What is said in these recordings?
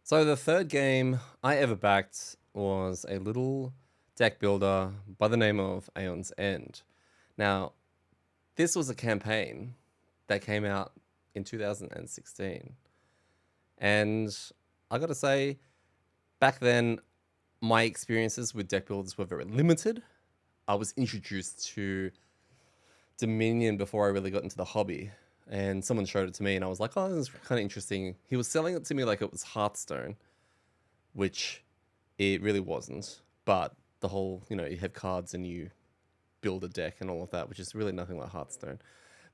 So the third game I ever backed was a little deck builder by the name of Aeons End. Now, this was a campaign that came out in 2016. And I gotta say, back then, my experiences with deck builders were very limited. I was introduced to Dominion before I really got into the hobby. And someone showed it to me, and I was like, oh, this is kind of interesting. He was selling it to me like it was Hearthstone, which it really wasn't. But the whole, you have cards and you build a deck and all of that, which is really nothing like Hearthstone.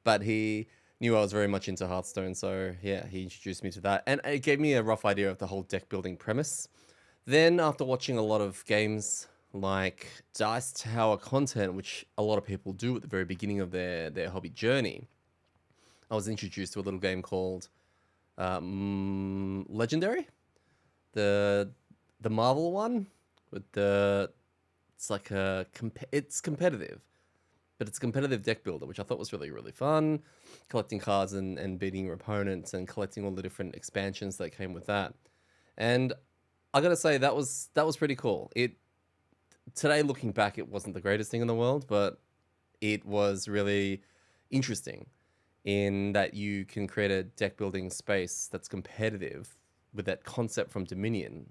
But he knew I was very much into Hearthstone, so yeah, he introduced me to that. And it gave me a rough idea of the whole deck building premise. Then, after watching a lot of games like Dice Tower content, which a lot of people do at the very beginning of their hobby journey, I was introduced to a little game called Legendary, the the Marvel one with the it's like it's competitive, but it's a competitive deck builder, which I thought was really really fun, collecting cards and beating your opponents and collecting all the different expansions that came with that. And I gotta say that was pretty cool. It today looking back, it wasn't the greatest thing in the world, but it was really interesting in that you can create a deck building space that's competitive with that concept from Dominion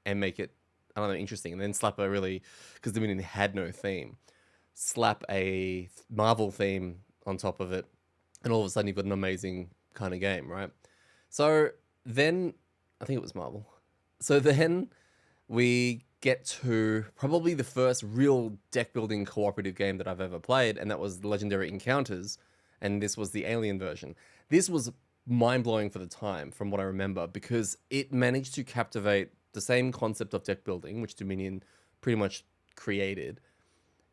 and make it, I don't know, interesting. And then slap a really, because Dominion had no theme, slap a Marvel theme on top of it, and all of a sudden you've got an amazing kind of game, right? So then, I think it was Marvel. So then we get to probably the first real deck building cooperative game that I've ever played, and that was Legendary Encounters, and this was the Alien version. This was mind blowing for the time, from what I remember, because it managed to captivate the same concept of deck building, which Dominion pretty much created,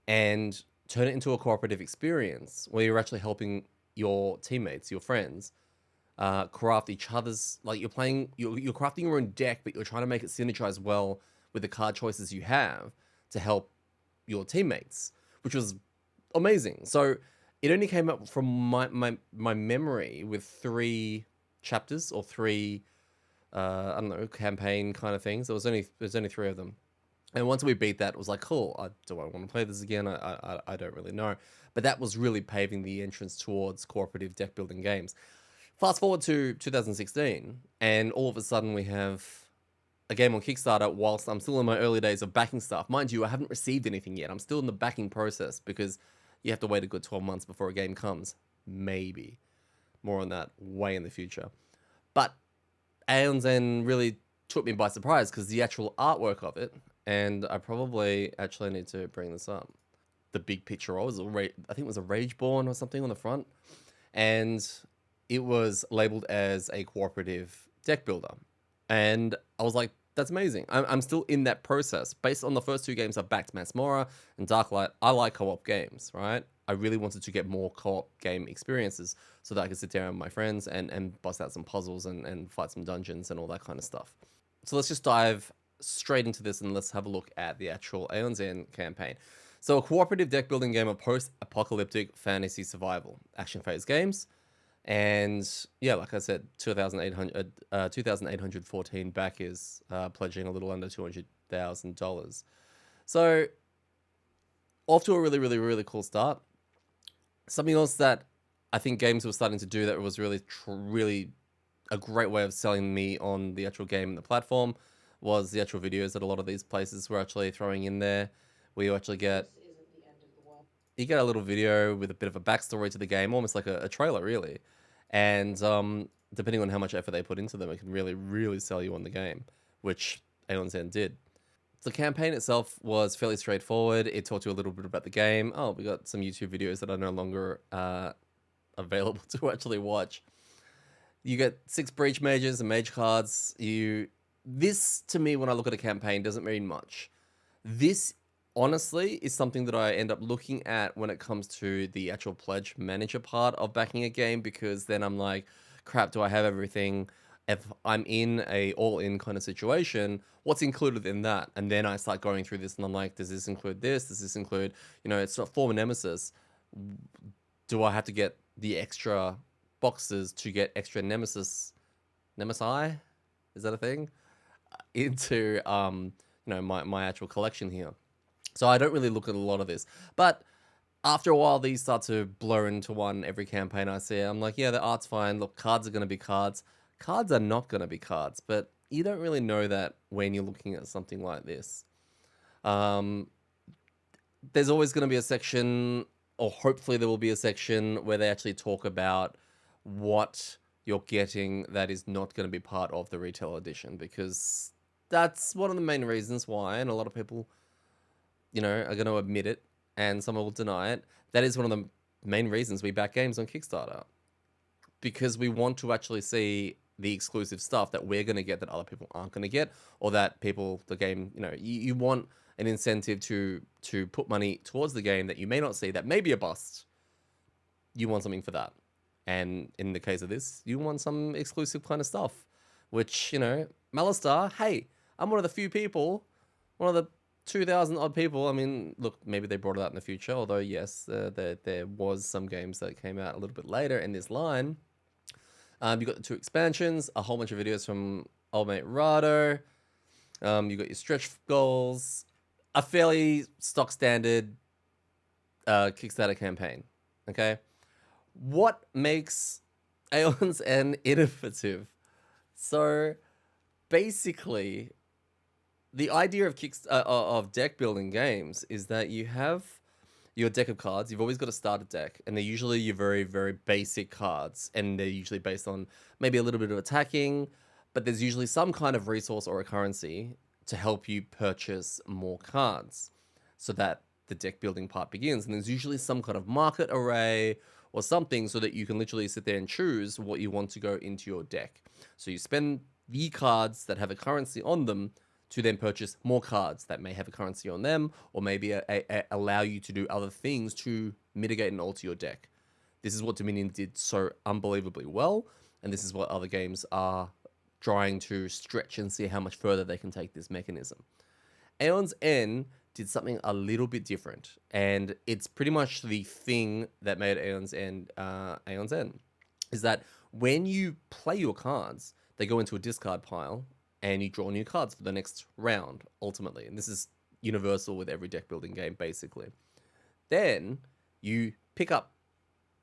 and turn it into a cooperative experience where you're actually helping your teammates, your friends, craft each other's, like you're crafting your own deck, but you're trying to make it synergize well with the card choices you have to help your teammates, which was amazing. So it only came up from my memory with three chapters or three I don't know, campaign kind of things. There's only three of them. And once we beat that, it was like, cool. Do I want to play this again? I don't really know. But that was really paving the entrance towards cooperative deck building games. Fast forward to 2016, and all of a sudden we have a game on Kickstarter whilst I'm still in my early days of backing stuff. Mind you, I haven't received anything yet. I'm still in the backing process because you have to wait a good 12 months before a game comes. Maybe. More on that way in the future. But Aeons End really took me by surprise because the actual artwork of it, and I probably actually need to bring this up. The big picture was I think it was a Rageborn or something on the front, and it was labeled as a cooperative deck builder, and I was like, that's amazing. I'm still in that process. Based on the first two games I've backed, Masmora and Darklight, I like co-op games, right? I really wanted to get more co-op game experiences so that I could sit down with my friends and bust out some puzzles and fight some dungeons and all that kind of stuff. So let's just dive straight into this and let's have a look at the actual Aeons End campaign. So a cooperative deck building game of post-apocalyptic fantasy survival. Action phase games. And yeah, like I said, 2,814 backers, pledging a little under $200,000. So off to a really, really, really cool start. Something else that I think games were starting to do that was really, really a great way of selling me on the actual game and the platform was the actual videos that a lot of these places were actually throwing in there. Where you actually get a little video with a bit of a backstory to the game, almost like a trailer, really. And depending on how much effort they put into them, it can really, really sell you on the game, which Aeons End did. The campaign itself was fairly straightforward. It taught you a little bit about the game. Oh, we got some YouTube videos that are no longer available to actually watch. You get 6 breach mages and mage cards. This to me, when I look at a campaign, doesn't mean much. This honestly is something that I end up looking at when it comes to the actual pledge manager part of backing a game, because then I'm like, crap, do I have everything? If I'm in a all-in kind of situation, what's included in that? And then I start going through this and I'm like, does this include this? Does this include, it's not form a nemesis. Do I have to get the extra boxes to get extra nemesi? Is that a thing? into my actual collection here. So I don't really look at a lot of this. But after a while, these start to blur into one every campaign I see. I'm like, yeah, the art's fine. Look, cards are going to be cards. Cards are not going to be cards. But you don't really know that when you're looking at something like this. There's always going to be a section, or hopefully there will be a section, where they actually talk about what you're getting that is not going to be part of the retail edition, because that's one of the main reasons why, and a lot of people, are going to admit it, and some will deny it. That is one of the main reasons we back games on Kickstarter, because we want to actually see the exclusive stuff that we're going to get that other people aren't going to get, or that the game, you want an incentive to put money towards the game that you may not see, that may be a bust. You want something for that. And in the case of this, you want some exclusive kind of stuff, which, Malistar, hey, I'm one of the few people, one of the 2,000 odd people. I mean, look, maybe they brought it out in the future, although yes, there was some games that came out a little bit later in this line. You got the 2 expansions, a whole bunch of videos from old mate Rado. You got your stretch goals, a fairly stock standard Kickstarter campaign. Okay, what makes Aeons End innovative? So basically, the idea of deck building games is that you have your deck of cards. You've always got a starter deck, and they're usually your very, very basic cards, and they're usually based on maybe a little bit of attacking, but there's usually some kind of resource or a currency to help you purchase more cards so that the deck building part begins. And there's usually some kind of market array or something so that you can literally sit there and choose what you want to go into your deck. So you spend the cards that have a currency on them to then purchase more cards that may have a currency on them, or maybe allow you to do other things to mitigate and alter your deck. This is what Dominion did so unbelievably well, and this is what other games are trying to stretch and see how much further they can take this mechanism. Aeons End did something a little bit different, and it's pretty much the thing that made Aeons End, is that when you play your cards, they go into a discard pile, and you draw new cards for the next round, ultimately. And this is universal with every deck building game, basically. Then you pick up,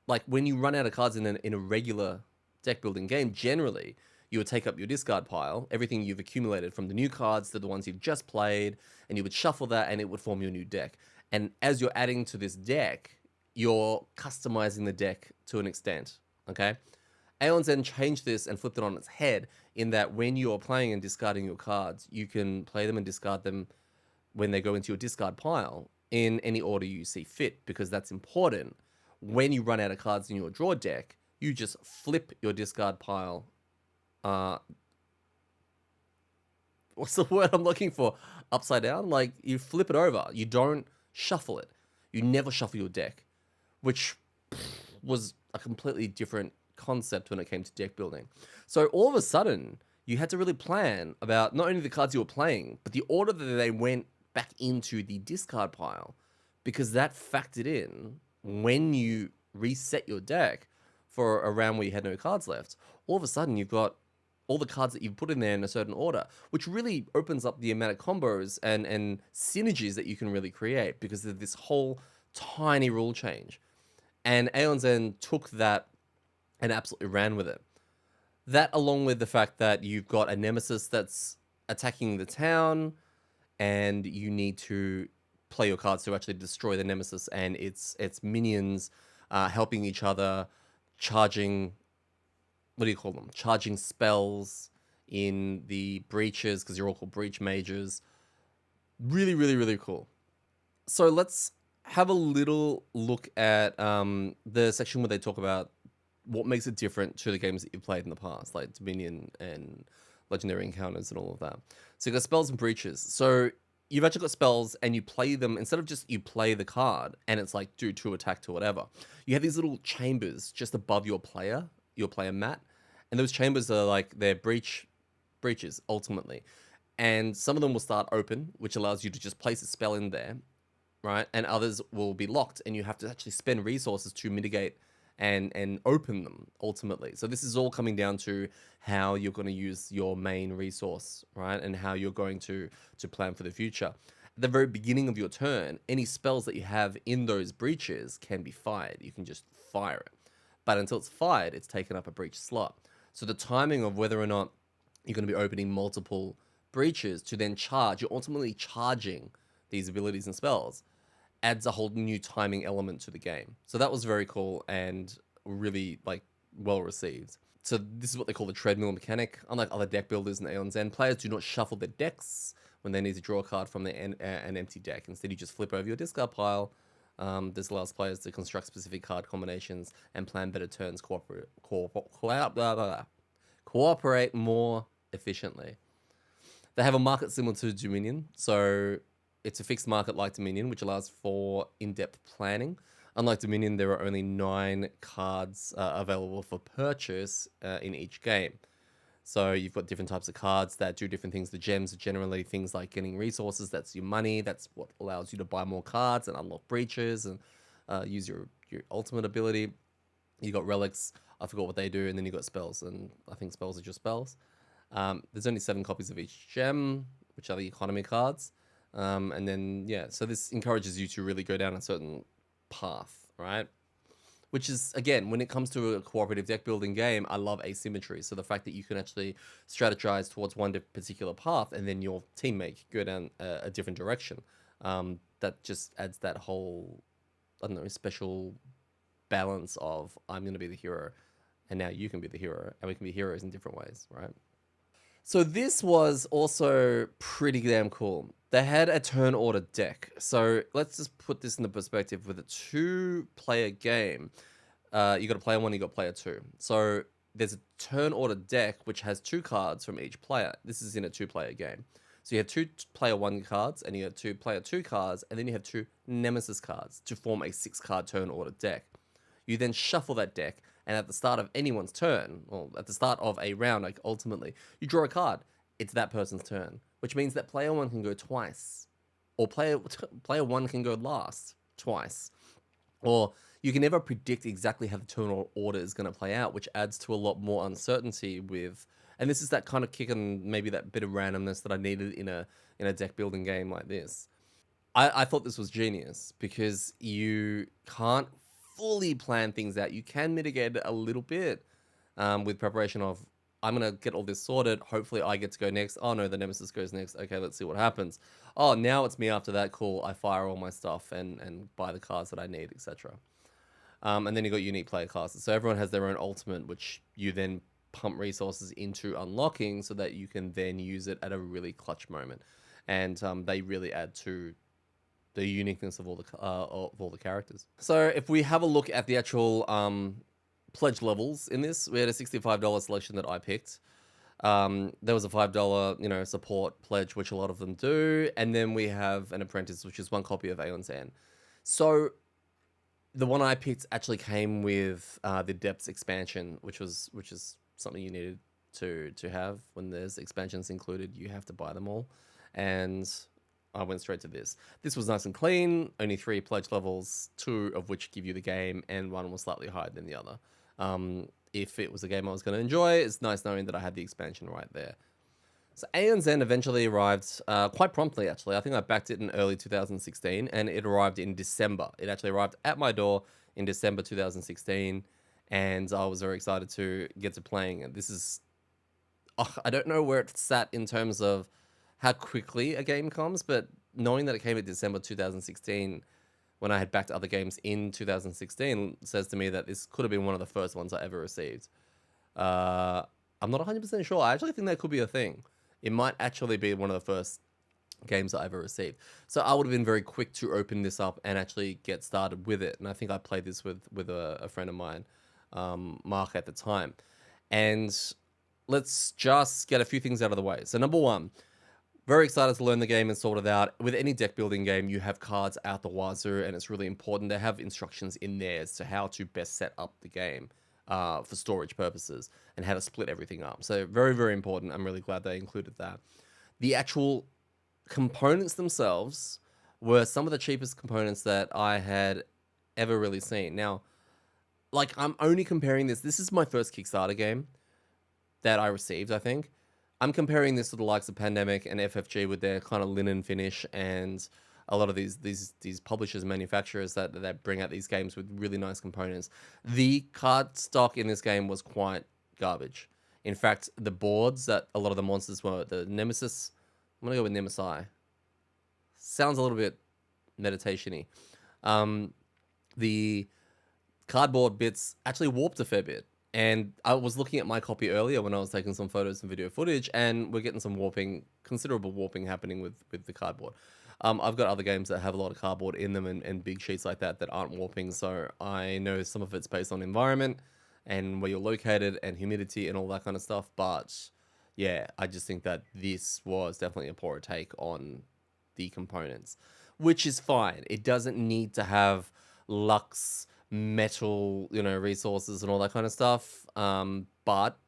like when you run out of cards in a regular deck building game, generally, you would take up your discard pile, everything you've accumulated from the new cards to the ones you've just played, and you would shuffle that, and it would form your new deck. And as you're adding to this deck, you're customizing the deck to an extent, okay? Aeons End changed this and flipped it on its head, in that when you're playing and discarding your cards, you can play them and discard them when they go into your discard pile in any order you see fit, because that's important. When you run out of cards in your draw deck, you just flip your discard pile. What's the word I'm looking for? Upside down? Like, you flip it over. You don't shuffle it. You never shuffle your deck, which was a completely different concept when it came to deck building. So all of a sudden, you had to really plan about not only the cards you were playing, but the order that they went back into the discard pile, because that factored in when you reset your deck for a round where you had no cards left. All of a sudden, you've got all the cards that you've put in there in a certain order, which really opens up the amount of combos and synergies that you can really create, because of this whole tiny rule change. And Aeons End took that and absolutely ran with it. That, along with the fact that you've got a nemesis that's attacking the town, and you need to play your cards to actually destroy the nemesis and its minions, helping each other, charging, what do you call them? Charging spells in the breaches, because you're all called breach mages. Really, really, really cool. So let's have a little look at the section where they talk about what makes it different to the games that you've played in the past, like Dominion and Legendary Encounters and all of that. So you've got spells and breaches. So you've actually got spells, and you play them, instead of just you play the card and it's like do 2 attack to whatever. You have these little chambers just above your player mat, and those chambers are like they're breaches ultimately. And some of them will start open, which allows you to just place a spell in there, right? And others will be locked, and you have to actually spend resources to mitigate and open them ultimately. So this is all coming down to how you're going to use your main resource, right? And how you're going to plan for the future. At the very beginning of your turn, any spells that you have in those breaches can be fired. You can just fire it. But until it's fired, it's taken up a breach slot. So the timing of whether or not you're going to be opening multiple breaches to then charge, you're ultimately charging these abilities and spells, adds a whole new timing element to the game. So that was very cool and really like well received. So this is what they call the treadmill mechanic. Unlike other deck builders in Aeons End, players do not shuffle their decks when they need to draw a card from an empty deck. Instead, you just flip over your discard pile. This allows players to construct specific card combinations and plan better turns, cooperate more efficiently. They have a market similar to Dominion, so it's a fixed market like Dominion, which allows for in-depth planning. Unlike Dominion, there are only 9 cards available for purchase in each game. So you've got different types of cards that do different things. The gems are generally things like getting resources. That's your money. That's what allows you to buy more cards and unlock breaches and use your ultimate ability. You got relics. I forgot what they do. And then you got spells. And I think spells are just spells. There's only 7 copies of each gem, which are the economy cards. And then, yeah, so this encourages you to really go down a certain path, right? Which is, again, when it comes to a cooperative deck building game, I love asymmetry. So the fact that you can actually strategize towards one particular path and then your teammate can go down a different direction. That just adds that whole, I don't know, special balance of I'm going to be the hero and now you can be the hero and we can be heroes in different ways, right? So this was also pretty damn cool. They had a turn order deck. So let's just put this in the perspective with a 2-player game. You got a player 1, you got player 2. So there's a turn order deck which has 2 cards from each player. This is in a 2-player game. So you have 2 player 1 cards and you have 2 player 2 cards and then you have 2 nemesis cards to form a 6-card turn order deck. You then shuffle that deck, and at the start of anyone's turn, or at the start of a round, like ultimately, you draw a card. It's that person's turn, which means that player 1 can go twice, or player 1 can go last twice, or you can never predict exactly how the turn order is going to play out, which adds to a lot more uncertainty with. And this is that kind of kick and maybe that bit of randomness that I needed in a deck building game like this. I thought this was genius because you can't fully plan things out. You can mitigate it a little bit with preparation of, I'm going to get all this sorted. Hopefully I get to go next. Oh no, the nemesis goes next. Okay, let's see what happens. Oh, now it's me after that. Cool. I fire all my stuff and buy the cards that I need, etc. And then you got unique player classes. So everyone has their own ultimate, which you then pump resources into unlocking so that you can then use it at a really clutch moment. And they really add to the uniqueness of all the characters. So if we have a look at the actual pledge levels in this, we had a $65 selection that I picked. There was a $5, support pledge, which a lot of them do, and then we have an apprentice, which is 1 copy of Aeons End. So the one I picked actually came with the Depths expansion, which is something you needed to have when there's expansions included. You have to buy them all, and I went straight to this. This was nice and clean, only 3 pledge levels, 2 of which give you the game, and 1 was slightly higher than the other. If it was a game I was going to enjoy, it's nice knowing that I had the expansion right there. So Aeons End eventually arrived quite promptly, actually. I think I backed it in early 2016, and it arrived in December. It actually arrived at my door in December 2016, and I was very excited to get to playing it. This is... I don't know where it sat in terms of how quickly a game comes, but knowing that it came in December 2016, when I had backed other games in 2016, says to me that this could have been one of the first ones I ever received. I'm not 100% sure. I actually think that could be a thing. It might actually be one of the first games I ever received. So I would have been very quick to open this up and actually get started with it. And I think I played this with a friend of mine, Mark, at the time. And let's just get a few things out of the way. So number 1, very excited to learn the game and sort it out. With any deck building game, you have cards out the wazoo, and it's really important to have instructions in there as to how to best set up the game for storage purposes and how to split everything up. So very, very important. I'm really glad they included that. The actual components themselves were some of the cheapest components that I had ever really seen. Now, like, I'm only comparing this. This is my first Kickstarter game that I received, I think. I'm comparing this to the likes of Pandemic and FFG with their kind of linen finish and a lot of these publishers and manufacturers that bring out these games with really nice components. The card stock in this game was quite garbage. In fact, the boards that a lot of the monsters were, the Nemesis, I'm gonna go with Nemesi. Sounds a little bit meditation-y. The cardboard bits actually warped a fair bit. And I was looking at my copy earlier when I was taking some photos and video footage, and we're getting some warping, considerable warping happening with the cardboard. I've got other games that have a lot of cardboard in them and big sheets like that aren't warping, so I know some of it's based on environment and where you're located and humidity and all that kind of stuff. But yeah, I just think that this was definitely a poorer take on the components, which is fine. It doesn't need to have luxe metal, resources and all that kind of stuff. But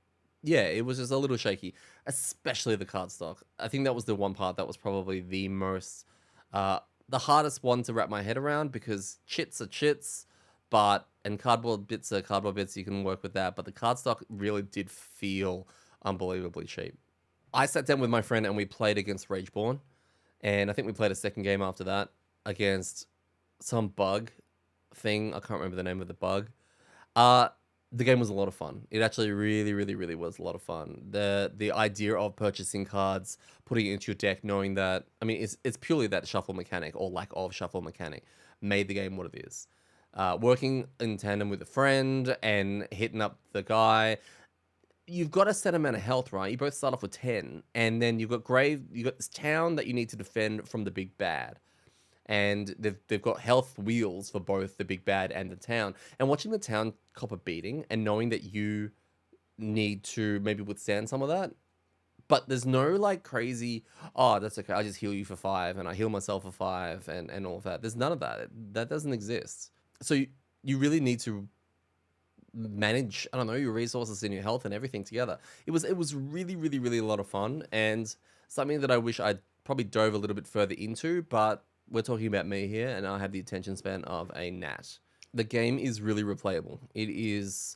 yeah, it was just a little shaky, especially the cardstock. I think that was the one part that was probably the most, the hardest one to wrap my head around, because chits are chits, and cardboard bits are cardboard bits. You can work with that, but the cardstock really did feel unbelievably cheap. I sat down with my friend and we played against Rageborn, and I think we played a second game after that against some bug thing. I can't remember the name of the bug. The game was a lot of fun. It actually really, really, really was a lot of fun. The idea of purchasing cards, putting it into your deck, knowing that, I mean, it's purely that shuffle mechanic or lack of shuffle mechanic made the game what it is. Working in tandem with a friend and hitting up the guy. You've got a set amount of health, right? You both start off with 10, and then you've got this town that you need to defend from the big bad. And they've got health wheels for both the big bad and the town. And watching the town cop a beating and knowing that you need to maybe withstand some of that, but there's no like crazy, oh, that's okay, I just heal you for 5 and I heal myself for 5 and all of that. There's none of that. That doesn't exist. So you really need to manage, I don't know, your resources and your health and everything together. It was really, really, really a lot of fun, and something that I wish I'd probably dove a little bit further into, but we're talking about me here, and I have the attention span of a gnat. The game is really replayable. It is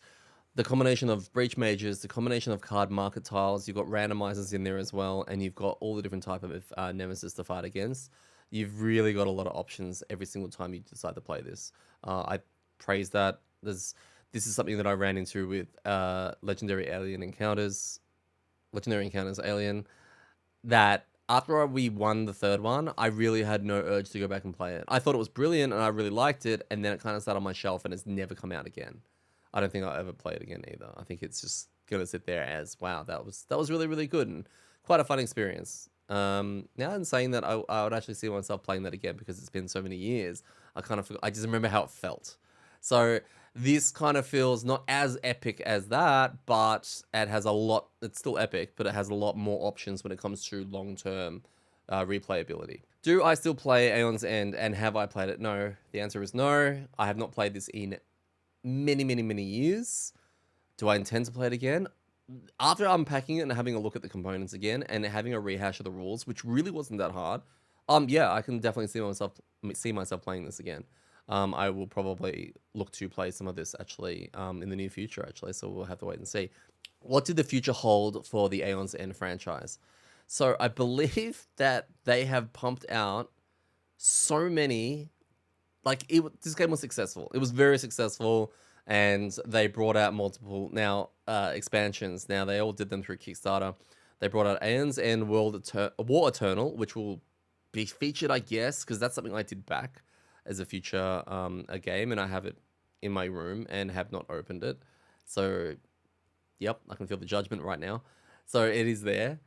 the combination of breach mages, the combination of card market tiles. You've got randomizers in there as well, and you've got all the different type of nemesis to fight against. You've really got a lot of options every single time you decide to play this. I praise that. This is something that I ran into with Legendary Encounters Alien, that after we won the third one, I really had no urge to go back and play it. I thought it was brilliant and I really liked it, and then it kind of sat on my shelf and it's never come out again. I don't think I'll ever play it again either. I think it's just gonna sit there as, wow, that was really, really good and quite a fun experience. Now in saying that, I would actually see myself playing that again because it's been so many years. I just remember how it felt. So this kind of feels not as epic as that, but it has a lot. It's still epic, but it has a lot more options when it comes to long-term replayability. Do I still play Aeons End, and have I played it? No. The answer is no. I have not played this in many, many, many years. Do I intend to play it again? After unpacking it and having a look at the components again and having a rehash of the rules, which really wasn't that hard, yeah, I can definitely see myself playing this again. I will probably look to play some of this actually in the near future, actually, so we'll have to wait and see. What did the future hold for the Aeons End franchise? So I believe that they have pumped out so many, this game was successful. It was very successful, and they brought out multiple expansions. Now, they all did them through Kickstarter. They brought out Aeons End War Eternal, which will be featured, I guess, because that's something I did back as a future a game, and I have it in my room and have not opened it. So, yep, I can feel the judgment right now. So it is there.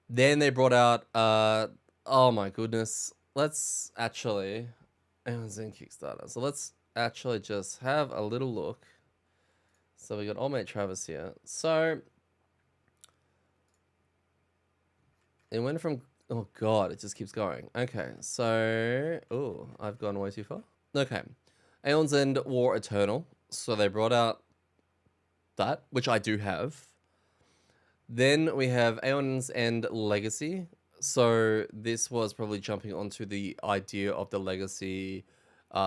Then they brought out, oh my goodness, let's actually, it was in Kickstarter. So let's actually just have a little look. So we got old mate Travis here. So it went from, oh god, it just keeps going. Okay, so, oh, I've gone way too far. Okay, Aeons End War Eternal. So they brought out that, which I do have. Then we have Aeons End Legacy. So this was probably jumping onto the idea of the Legacy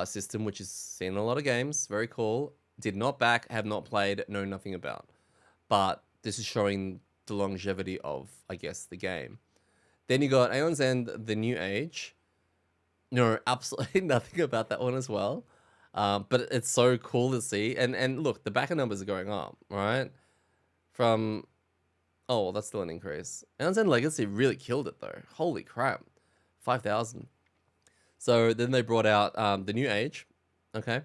system, which is seen in a lot of games. Very cool. did not back, have not played, know nothing about. But this is showing the longevity of, I guess, the game. Then you got Aeons End, The New Age. No, absolutely nothing about that one as well. But it's so cool to see. And look, the backer numbers are going up, right? From, oh, well, that's still an increase. Aeons End Legacy really killed it though. Holy crap. 5,000. So then they brought out The New Age. Okay.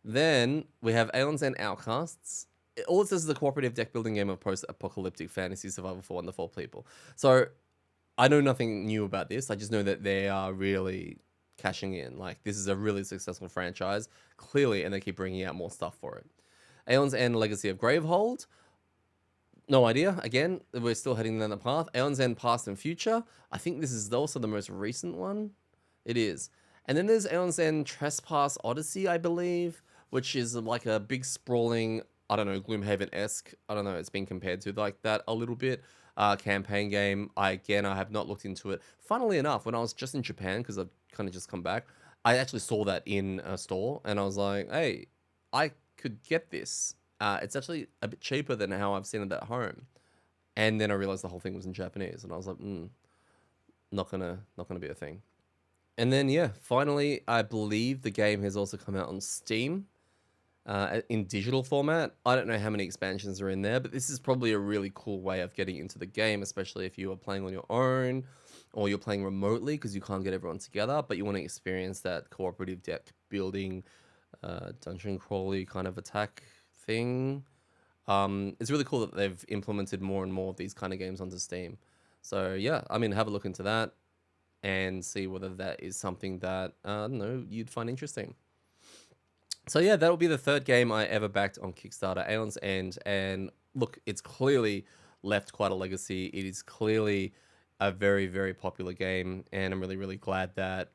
Then we have Aeons End Outcasts. All it says is a cooperative deck building game of post-apocalyptic fantasy survival for wonderful people. So I know nothing new about this. I just know that they are really cashing in. Like, this is a really successful franchise, clearly, and they keep bringing out more stuff for it. Aeons End Legacy of Gravehold. No idea. Again, we're still heading down the path. Aeons End Past and Future. I think this is also the most recent one. It is. And then there's Aeons End Trespass Odyssey, I believe, which is like a big sprawling, I don't know, Gloomhaven-esque, I don't know, it's been compared to like that a little bit, campaign game. I have not looked into it. Funnily enough, when I was just in Japan, because I've kind of just come back, I actually saw that in a store, and I was like, hey, I could get this. It's actually a bit cheaper than how I've seen it at home. And then I realized the whole thing was in Japanese, and I was like, not gonna be a thing. And then, yeah, finally, I believe the game has also come out on Steam in digital format. I don't know how many expansions are in there, but this is probably a really cool way of getting into the game, especially if you are playing on your own or you're playing remotely because you can't get everyone together, but you want to experience that cooperative deck building, dungeon crawly kind of attack thing. It's really cool that they've implemented more and more of these kind of games onto Steam. So, yeah, I mean, have a look into that and see whether that is something that, I don't know, you'd find interesting. So yeah, that'll be the third game I ever backed on Kickstarter, Aeons End. And look, it's clearly left quite a legacy. It is clearly a very, very popular game. And I'm really, really glad that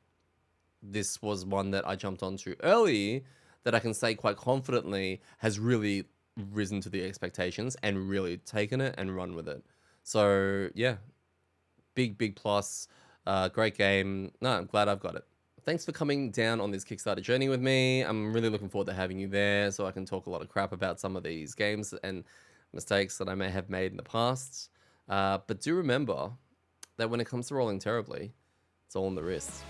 this was one that I jumped onto early, that I can say quite confidently has really risen to the expectations and really taken it and run with it. So yeah, big plus. Great game. No, I'm glad I've got it. Thanks for coming down on this Kickstarter journey with me. I'm really looking forward to having you there so I can talk a lot of crap about some of these games and mistakes that I may have made in the past. But do remember that when it comes to rolling terribly, it's all on the wrist.